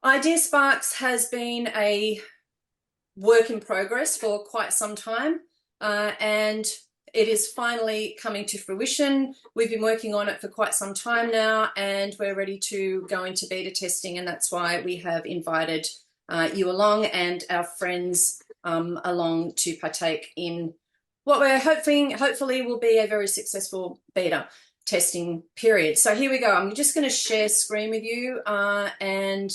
IdeaSparx has been a work in progress for quite some time, and it is finally coming to fruition. We've been working on it for quite some time now, and we're ready to go into beta testing, and that's why we have invited you along and our friends along to partake in what we're hopefully will be a very successful beta testing period. So here we go. I'm just going to share screen with you, and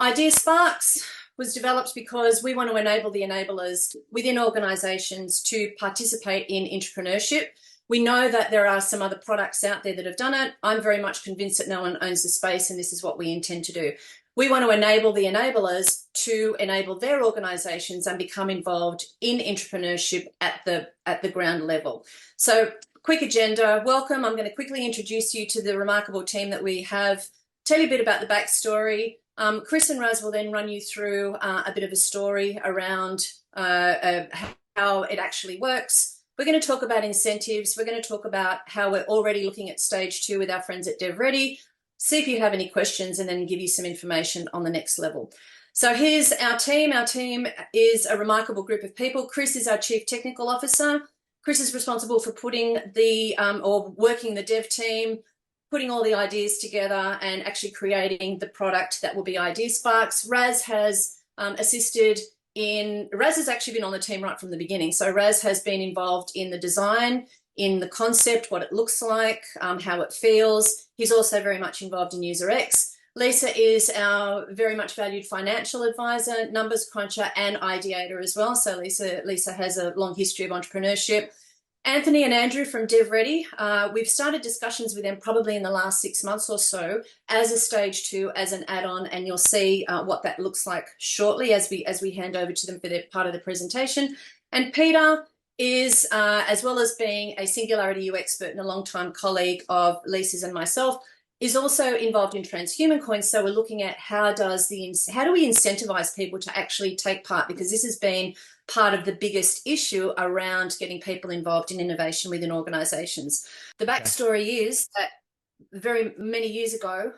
IdeaSparx was developed because we want to enable the enablers within organisations to participate in entrepreneurship. We know that there are some other products out there that have done it. I'm very much convinced that no one owns the space, and this is what we intend to do. We want to enable the enablers to enable their organisations and become involved in entrepreneurship at the ground level. So, quick agenda. Welcome. I'm going to quickly introduce you to the remarkable team that we have, tell you a bit about the backstory. Chris and Raz will then run you through a bit of a story around how it actually works. We're going to talk about incentives. We're going to talk about how we're already looking at stage 2 with our friends at DevReady. See if you have any questions and then give you some information on the next level. So here's our team. Our team is a remarkable group of people. Chris is our Chief Technical Officer. Chris is responsible for putting or working the dev team, putting all the ideas together and actually creating the product that will be IdeaSparx. Raz has Raz has actually been on the team right from the beginning. So Raz has been involved in the design, in the concept, what it looks like, how it feels. He's also very much involved in UserX. Lisa is our very much valued financial advisor, numbers cruncher, and ideator as well. So Lisa has a long history of entrepreneurship. Anthony and Andrew from DevReady, we've started discussions with them probably in the last 6 months or so as a stage 2, as an add-on, and you'll see what that looks like shortly as we hand over to them for their part of the presentation. And Peter is, as well as being a Singularity U expert and a long-time colleague of Lisa's and myself, is also involved in transhuman coins. So we're looking at how do we incentivize people to actually take part, because this has been part of the biggest issue around getting people involved in innovation within organizations. The backstory is that very many years ago,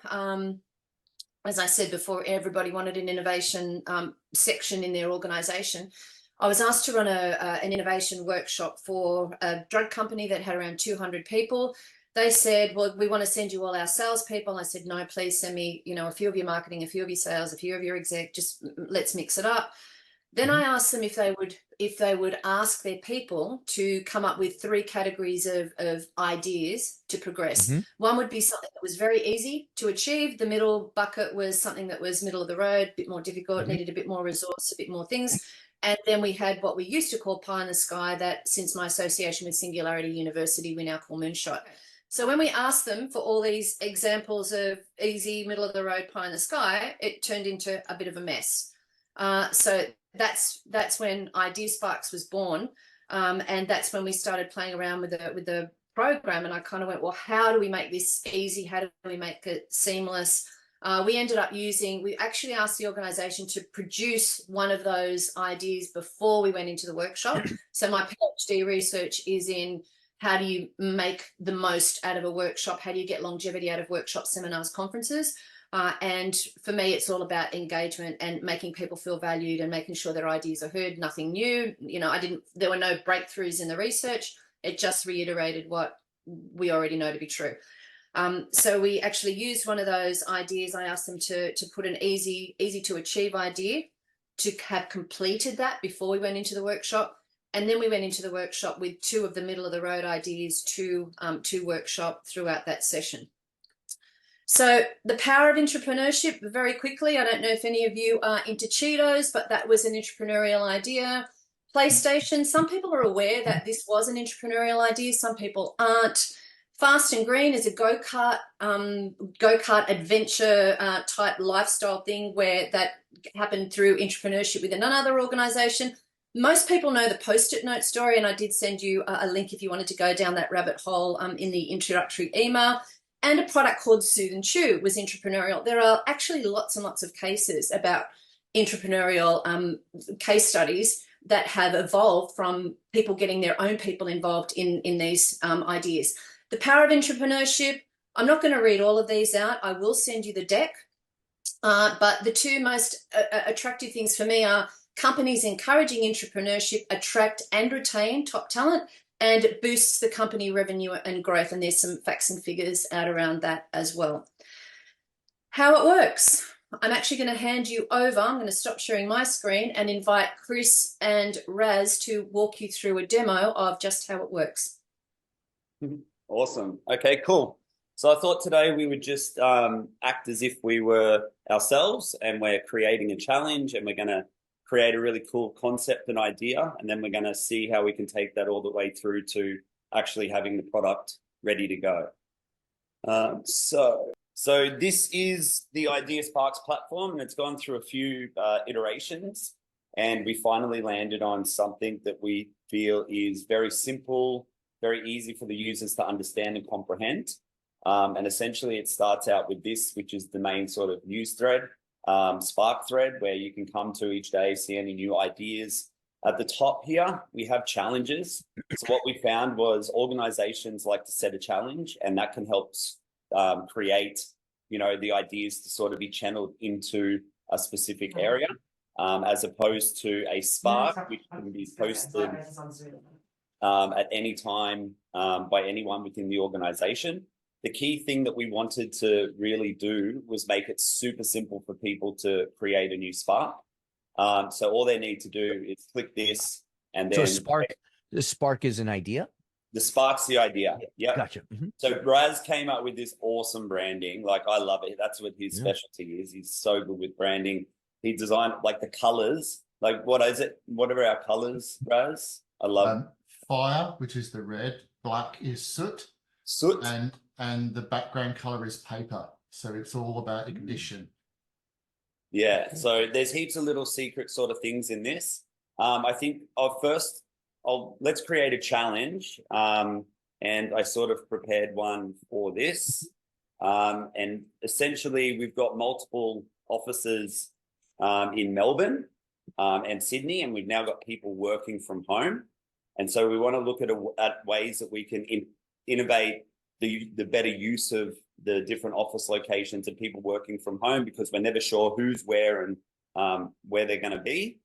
as I said before, everybody wanted an innovation section in their organization. I was asked to run an innovation workshop for a drug company that had around 200 people. They said, well, we want to send you all our salespeople. I said, no, please send me, a few of your marketing, a few of your sales, a few of your exec, just let's mix it up. Then I asked them if they would ask their people to come up with 3 categories of ideas to progress. One would be something that was very easy to achieve. The middle bucket was something that was middle of the road, a bit more difficult, needed a bit more resource, a bit more things. And then we had what we used to call pie in the sky, that since my association with Singularity University, we now call moonshot. So when we asked them for all these examples of easy, middle of the road, pie in the sky, it turned into a bit of a mess. So that's when IdeaSparx was born, and that's when we started playing around with the program. And I kind of went, well, how do we make this easy? How do we make it seamless? We actually asked the organisation to produce one of those ideas before we went into the workshop. So my PhD research is in how do you make the most out of a workshop? How do you get longevity out of workshops, seminars, conferences? And for me, it's all about engagement and making people feel valued and making sure their ideas are heard. Nothing new. There were no breakthroughs in the research. It just reiterated what we already know to be true. So we actually used one of those ideas. I asked them to put an easy to achieve idea, to have completed that before we went into the workshop. And then we went into the workshop with 2 of the middle of the road ideas to workshop throughout that session. So the power of entrepreneurship, very quickly, I don't know if any of you are into Cheetos, but that was an entrepreneurial idea. PlayStation, some people are aware that this was an entrepreneurial idea, some people aren't. Fast and Green is a go-kart adventure type lifestyle thing where that happened through entrepreneurship with another organisation. Most people know the Post-it note story, and I did send you a link if you wanted to go down that rabbit hole in the introductory email. And a product called Soothe and Chew was entrepreneurial. There are actually lots and lots of cases about entrepreneurial case studies that have evolved from people getting their own people involved in these ideas. The power of entrepreneurship, I'm not going to read all of these out. I will send you the deck. But the two most attractive things for me are companies encouraging entrepreneurship, attract and retain top talent, and it boosts the company revenue and growth. And there's some facts and figures out around that as well. How it works. I'm actually going to hand you over. I'm going to stop sharing my screen and invite Chris and Raz to walk you through a demo of just how it works. Awesome. Okay, cool. So I thought today we would just act as if we were ourselves, and we're creating a challenge, and we're going to create a really cool concept and idea, and then we're going to see how we can take that all the way through to actually having the product ready to go. So this is the IdeaSparx platform, and it's gone through a few iterations, and we finally landed on something that we feel is very simple, very easy for the users to understand and comprehend. And essentially it starts out with this, which is the main sort of news thread, Spark thread, where you can come to each day, see any new ideas. At the top here, we have challenges. So what we found was organizations like to set a challenge, and that can help create, the ideas to sort of be channeled into a specific area, as opposed to a Spark, which can be posted at any time by anyone within the organization. The key thing that we wanted to really do was make it super simple for people to create a new Spark. So all they need to do is click this, and then the Spark is an idea. The Spark's the idea. Yeah. Gotcha. So Raz came up with this awesome branding. Like, I love it. That's what his specialty is. He's so good with branding. He designed like the colors. Like, what is it? What are our colors, Raz? I love fire, which is the red. Black is soot. Soot. And the background color is paper. So it's all about ignition. Yeah. So there's heaps of little secret sort of things in this. I think let's create a challenge. And I sort of prepared one for this. And essentially we've got multiple offices in Melbourne and Sydney, and we've now got people working from home. And so we want to look at ways that we can innovate the better use of the different office locations and people working from home, because we're never sure who's where and where they're going to be.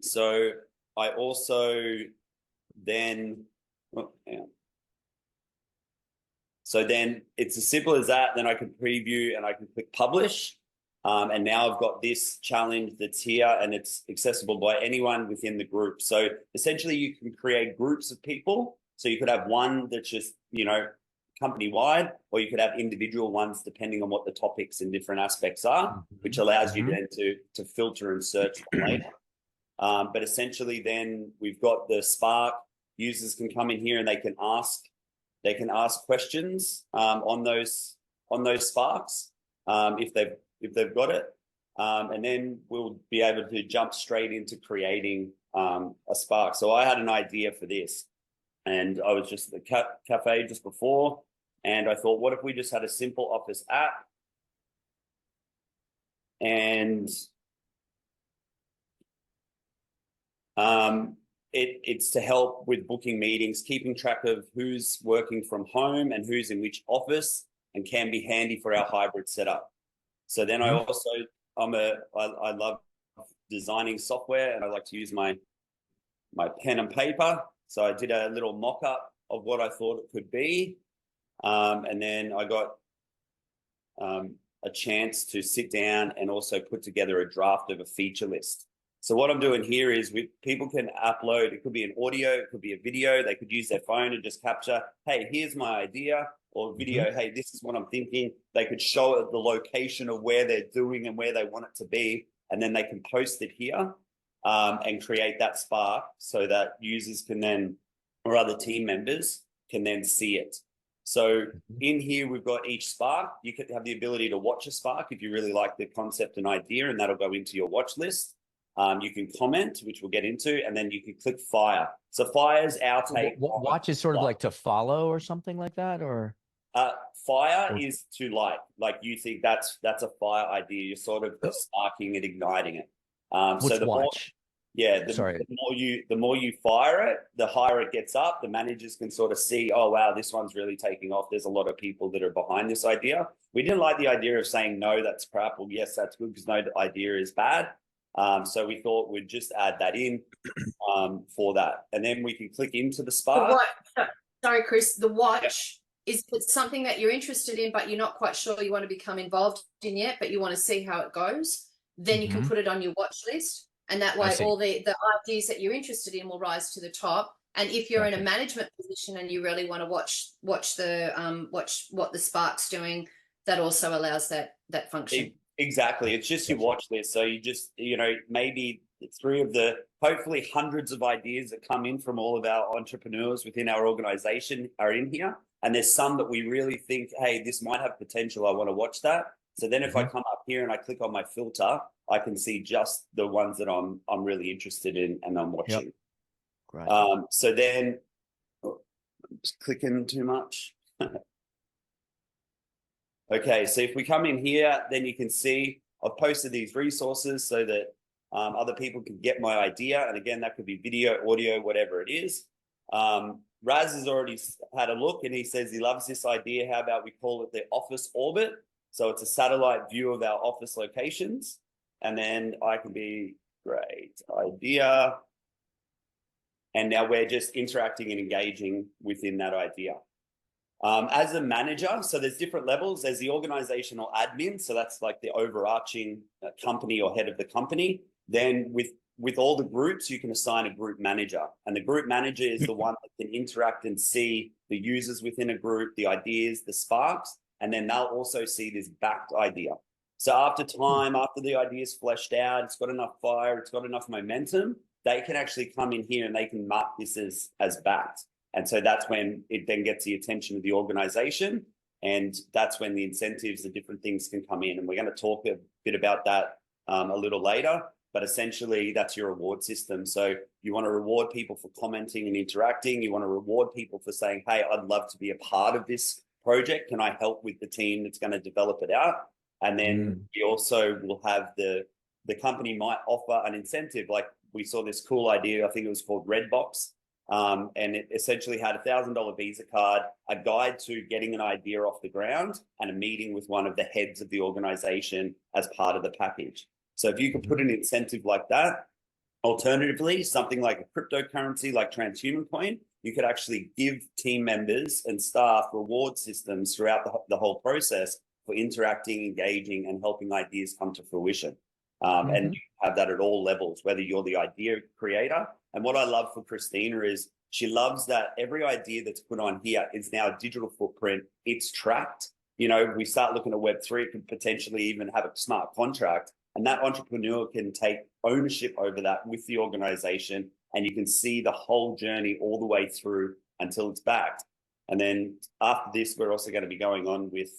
So I also then, so then it's as simple as that. Then I can preview and I can click publish. And now I've got this challenge that's here, and it's accessible by anyone within the group. So essentially you can create groups of people. So you could have one that's just, company-wide, or you could have individual ones depending on what the topics and different aspects are, which allows you then to filter and search them later. But essentially then we've got the Spark. Users can come in here and they can ask questions on those Sparks if they've got it. And then we'll be able to jump straight into creating a Spark. So I had an idea for this, and I was just at the cafe just before, and I thought, what if we just had a simple office app, and it's to help with booking meetings, keeping track of who's working from home and who's in which office, and can be handy for our hybrid setup. So then I also, I love designing software, and I like to use my pen and paper. So I did a little mock-up of what I thought it could be. And then I got a chance to sit down and also put together a draft of a feature list. So what I'm doing here is people can upload, it could be an audio, it could be a video. They could use their phone and just capture, hey, here's my idea, or video, hey, this is what I'm thinking. They could show it the location of where they're doing and where they want it to be. And then they can post it here and create that Spark so that users can then, or other team members can then see it. So in here, we've got each Spark. You could have the ability to watch a Spark if you really like the concept and idea, and that'll go into your watch list. You can comment, which we'll get into, and then you can click fire. So fire's our take. Watch is sort of like to follow or something like that, or? Fire is to like you think that's a fire idea. You're sort of sparking and igniting it. What's So the watch? Yeah, Sorry. the more you fire it, the higher it gets up. The managers can sort of see, oh wow, this one's really taking off. There's a lot of people that are behind this idea. We didn't like the idea of saying no, that's crap, or yes, that's good, because no, the idea is bad. So we thought we'd just add that in for that, and then we can click into the The Spark. what? Sorry, Chris. The watch is something that you're interested in, but you're not quite sure you want to become involved in yet, but you want to see how it goes. Then you can put it on your watch list. And that way all the ideas that you're interested in will rise to the top. And if you're in a management position and you really want to watch what the Spark's doing, that also allows that function. Exactly. It's just your watch list. So you just, maybe 3 of the hopefully hundreds of ideas that come in from all of our entrepreneurs within our organization are in here. And there's some that we really think, hey, this might have potential. I want to watch that. So then if I come up here and I click on my filter, I can see just the ones that I'm really interested in and I'm watching. Yep. Right. So then, I'm just clicking too much. Okay, so if we come in here, then you can see I've posted these resources so that other people can get my idea. And again, that could be video, audio, whatever it is. Raz has already had a look and he says he loves this idea. How about we call it the office orbit? So it's a satellite view of our office locations. And then I can be, great idea. And now we're just interacting and engaging within that idea. As a manager, so there's different levels. There's the organizational admin. So that's like the overarching company or head of the company. Then with all the groups, you can assign a group manager. And the group manager is the one that can interact and see the users within a group, the ideas, the sparks, and then they'll also see this backed idea. So after time, after the idea is fleshed out, it's got enough fire, it's got enough momentum, they can actually come in here and they can mark this as backed. And so that's when it then gets the attention of the organization. And that's when the incentives, the different things can come in. And we're going to talk a bit about that a little later. But essentially, that's your reward system. So you want to reward people for commenting and interacting. You want to reward people for saying, hey, I'd love to be a part of this project. Can I help with the team that's going to develop it out? And then you also will have the company might offer an incentive. Like we saw this cool idea, I think it was called Redbox. And it essentially had a $1,000 Visa card, a guide to getting an idea off the ground, and a meeting with one of the heads of the organization as part of the package. So if you could put an incentive like that, alternatively, something like a cryptocurrency like Transhuman Coin, you could actually give team members and staff reward systems throughout the whole process for interacting, engaging, and helping ideas come to fruition. And you have that at all levels, whether you're the idea creator. And what I love for Christina is she loves that every idea that's put on here is now a digital footprint. It's tracked. We start looking at Web3, it could potentially even have a smart contract. And that entrepreneur can take ownership over that with the organization. And you can see the whole journey all the way through until it's backed. And then after this, we're also going to be going on with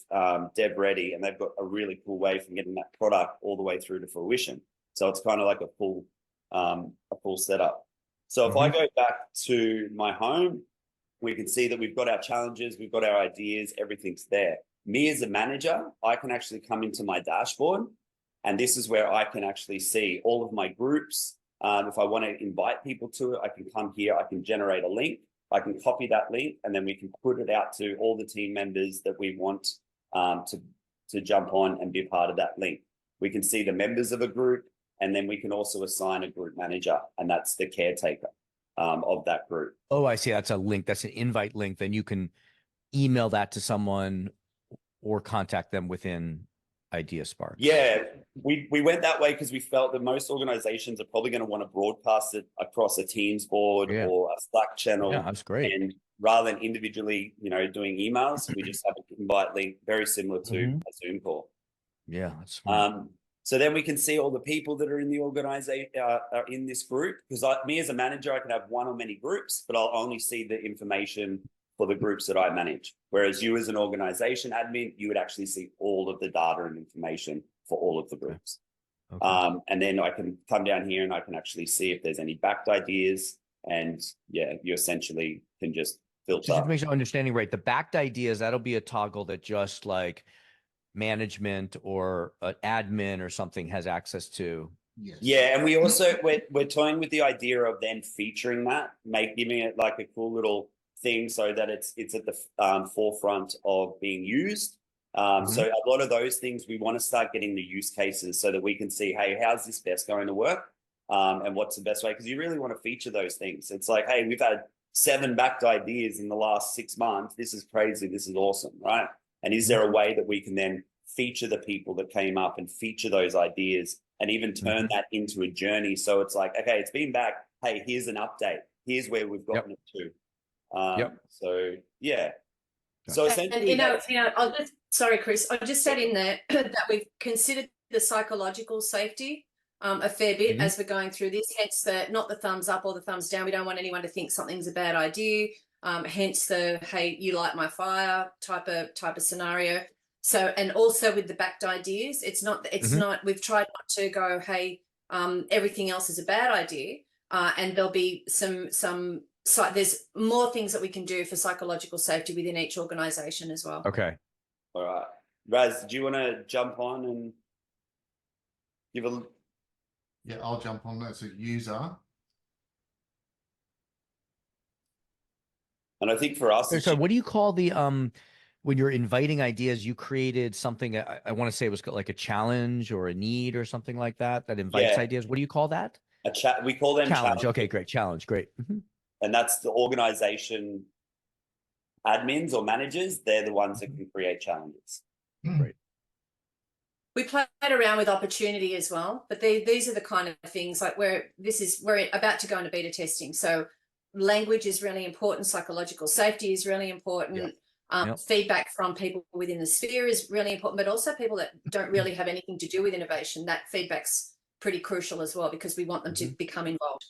Dev Ready, and they've got a really cool way from getting that product all the way through to fruition. So it's kind of like a full setup. So if I go back to my home, we can see that we've got our challenges, we've got our ideas, everything's there. Me as a manager, I can actually come into my dashboard, and this is where I can actually see all of my groups. If I want to invite people to it, I can come here, I can generate a link, I can copy that link, and then we can put it out to all the team members that we want to jump on and be a part of that link. We can see the members of a group, and then we can also assign a group manager, and that's the caretaker of that group. Oh, I see. That's a link. That's an invite link. Then you can email that to someone or contact them within IdeaSparx. Yeah, we went that way because we felt that most organizations are probably going to want to broadcast it across a Teams board or a Slack channel. Yeah, that's great. And rather than individually, doing emails, we just have an invite link, very similar to a Zoom call. Yeah, that's smart. So then we can see all the people that are in the organization, are in this group. Because me as a manager, I can have one or many groups, but I'll only see the information for the groups that I manage. Whereas you as an organization admin, you would actually see all of the data and information for all of the groups. Okay. And then I can come down here and I can actually see if there's any backed ideas. And yeah, you essentially can just filter. Just to make sure I'm understanding right, the backed ideas, that'll be a toggle that just like management or an admin or something has access to. Yes. Yeah, and we also we're toying with the idea of then featuring that, giving it like a cool little thing so that it's at the forefront of being used. So a lot of those things we want to start getting the use cases so that we can see, hey, how's this best going to work, and what's the best way? Because you really want to feature those things. It's like, hey, we've had 7 backed ideas in the last 6 months. This is crazy. This is awesome, right? And is there a way that we can then feature the people that came up and feature those ideas and even turn that into a journey? So it's like, okay, it's been back. Hey, here's an update. Here's where we've gotten it to. So yeah. So essentially, I'll just, sorry, Chris, I'll just add in there that we've considered the psychological safety a fair bit as we're going through this, hence not the thumbs up or the thumbs down. We don't want anyone to think something's a bad idea. Hence the, hey, you light my fire type of scenario. So, and also with the backed ideas, it's not, we've tried not to go, hey, everything else is a bad idea. And there'll be there's more things that we can do for psychological safety within each organization as well. Okay. All right. Raz, do you want to jump on and give a... Yeah, I'll jump on as a user. And I think for us... So what do you call the, when you're inviting ideas, you created something, I want to say it was like a challenge or a need or something like that, that invites ideas. What do you call that? A chat. We call them challenge. Okay, great. Challenge. Great. And that's the organization admins or managers. They're the ones that can create challenges. Great. We played around with opportunity as well, but these are the kind of things like we're about to go into beta testing. So language is really important. Psychological safety is really important. Feedback from people within the sphere is really important, but also people that don't really have anything to do with innovation. That feedback's pretty crucial as well, because we want them to become involved.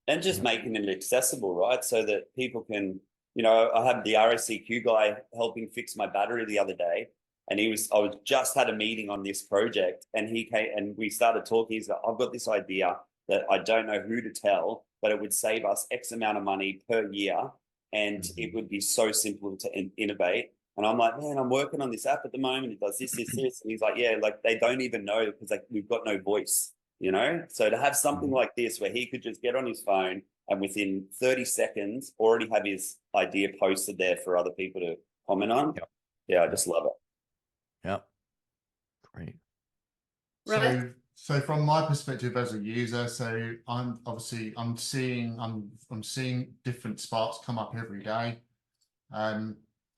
And just making it accessible, right? So that people can, I had the RSCQ guy helping fix my battery the other day. And I was just had a meeting on this project, and he came and we started talking. He's like, I've got this idea that I don't know who to tell, but it would save us X amount of money per year. And it would be so simple to innovate. And I'm like, man, I'm working on this app at the moment. It does this. And he's like, yeah, like they don't even know because like we've got no voice, So to have something like this where he could just get on his phone and within 30 seconds already have his idea posted there for other people to comment on. Yeah, I just love it. Great. Right. So from my perspective as a user, so I'm seeing different sparks come up every day.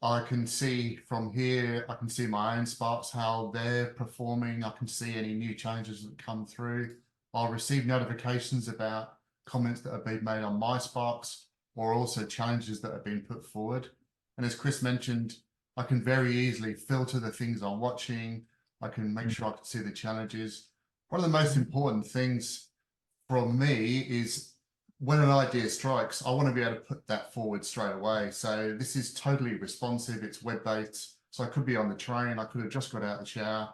I can see from here, I can see my own sparks, how they're performing. I can see any new changes that come through. I'll receive notifications about comments that have been made on my sparks, or also challenges that have been put forward. And as Chris mentioned, I can very easily filter the things I'm watching. I can make sure I can see the challenges. One of the most important things from me is when an idea strikes, I want to be able to put that forward straight away. So this is totally responsive. It's web-based. So I could be on the train. I could have just got out of the shower.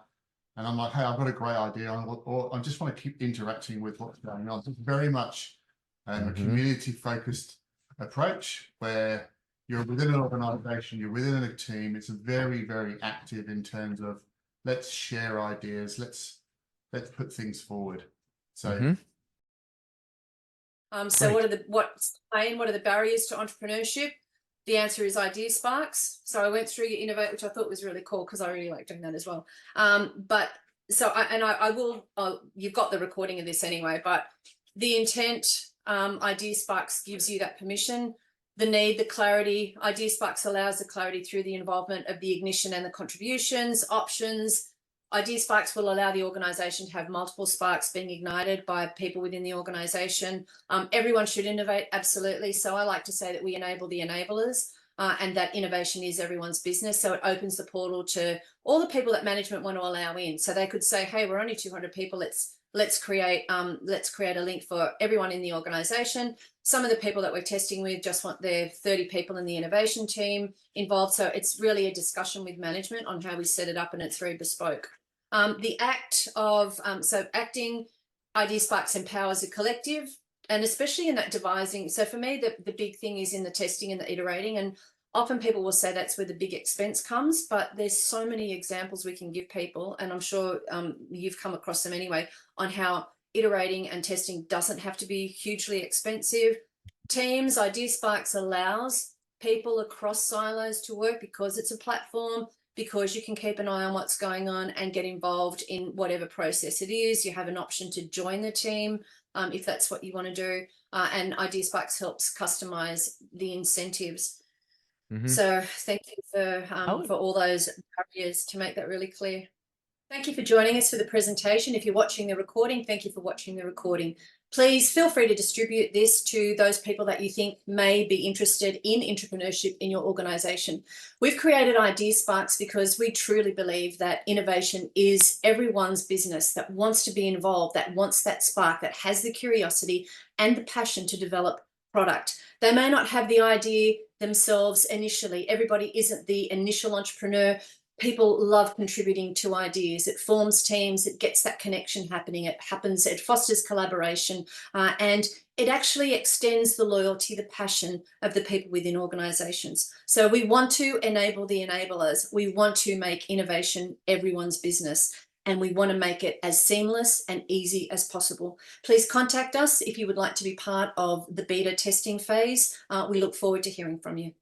And I'm like, hey, I've got a great idea. Or I just want to keep interacting with what's going on. It's very much a community-focused approach where you're within an organization, you're within a team. It's very, very active in terms of let's share ideas. Let's put things forward. So so what are the barriers to entrepreneurship? The answer is IdeaSparx. So I went through your Innovate, which I thought was really cool because I really like doing that as well. You've got the recording of this anyway, but the intent, IdeaSparx gives you that permission. The need, the clarity, IdeaSparx allows the clarity through the involvement of the ignition and the contributions, options. IdeaSparx will allow the organisation to have multiple sparks being ignited by people within the organisation. Everyone should innovate, absolutely. So I like to say that we enable the enablers, and that innovation is everyone's business. So it opens the portal to all the people that management want to allow in. So they could say, hey, we're only 200 people. Let's create a link for everyone in the organisation. Some of the people that we're testing with just want their 30 people in the innovation team involved. So it's really a discussion with management on how we set it up, and it's very bespoke. The act of, acting, IdeaSparx empowers a collective, and especially in that devising. So for me, the big thing is in the testing and the iterating. And often people will say that's where the big expense comes, but there's so many examples we can give people, and I'm sure you've come across them anyway, on how iterating and testing doesn't have to be hugely expensive. Teams, IdeaSparx allows people across silos to work because it's a platform, because you can keep an eye on what's going on and get involved in whatever process it is. You have an option to join the team if that's what you want to do. And IdeaSparx helps customize the incentives. So thank you for all those barriers to make that really clear. Thank you for joining us for the presentation. If you're watching the recording, thank you for watching the recording. Please feel free to distribute this to those people that you think may be interested in entrepreneurship in your organization. We've created IdeaSparx because we truly believe that innovation is everyone's business that wants to be involved, that wants that spark, that has the curiosity and the passion to develop product. They may not have the idea themselves initially. Everybody isn't the initial entrepreneur. People love contributing to ideas. It forms teams, it gets that connection happening, it fosters collaboration, and it actually extends the loyalty, the passion of the people within organizations. So we want to enable the enablers. We want to make innovation everyone's business, and we want to make it as seamless and easy as possible. Please contact us if you would like to be part of the beta testing phase. We look forward to hearing from you.